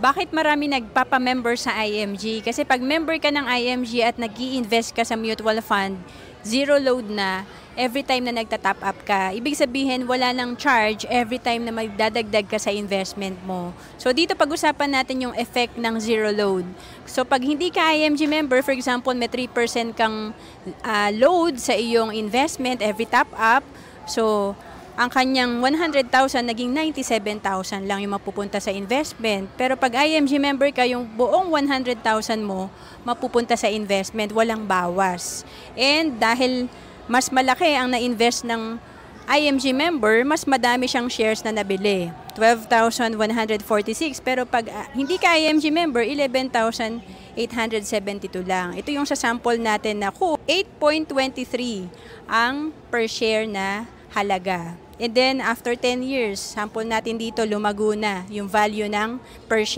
Bakit marami nagpapa-member sa IMG? Kasi pag member ka ng IMG at nag-i-invest ka sa mutual fund, zero load na every time na nagta-top up ka. Ibig sabihin, wala nang charge every time na magdadagdag ka sa investment mo. So dito pag-usapan natin yung effect ng zero load. So pag hindi ka IMG member, for example, may 3% kang load sa iyong investment every top up, so ang kanyang 100,000 naging 97,000 lang yung mapupunta sa investment. Pero pag IMG member ka, yung buong 100,000 mo mapupunta sa investment, walang bawas. And dahil mas malaki ang na-invest ng IMG member, mas madami siyang shares na nabili. 12,146. Pero pag hindi ka IMG member, 11,872 lang. Ito yung sa sample natin na 8.23 ang per share na halaga. And then, after 10 years, sample natin dito, lumago na yung value ng per share.